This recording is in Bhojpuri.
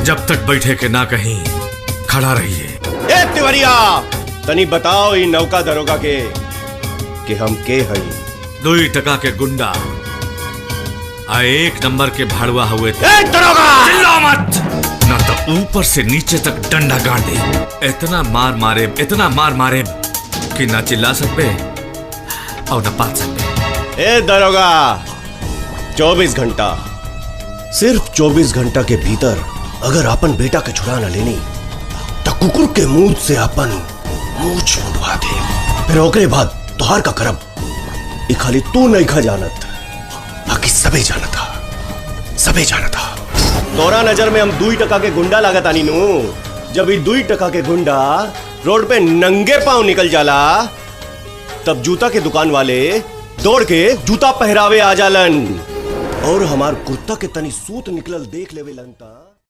जब तक बैठे के ना कहीं खड़ा रहिए। ए तिवरिया, तनी बताओ ई नौका दरोगा के कि हम के हई। 2 टका के गुंडा आ 1 नंबर के भाड़ुआ हुए थे। ए दरोगा, चिल्ला मत, ना तो ऊपर से नीचे तक डंडा गाड़ दे। इतना मार मारे कि ना चिल्ला सकते और ना पात सकते। ए दरोगा, 24 घंटा, सिर्फ 24 घंटा के भीतर अगर अपन बेटा के छुड़ा न लेनी तो कुकुर के मुंह से अपन मूंछ मुंडवा दे। फिर ओकरे बाद तोहार का करब ई खाली तू नहीं खा जानत, बाकी सबे जाना था। तोरा नजर में हम 2 टका के गुंडा लागत आनी नू। जब ई 2 टका के गुंडा रोड पे नंगे पांव निकल जाला तब जूता के दुकान वाले दौड़ के जूता पहरावे आ जालन और हमार कुर्ता के तनी सूत निकलल देख लेवे लन ता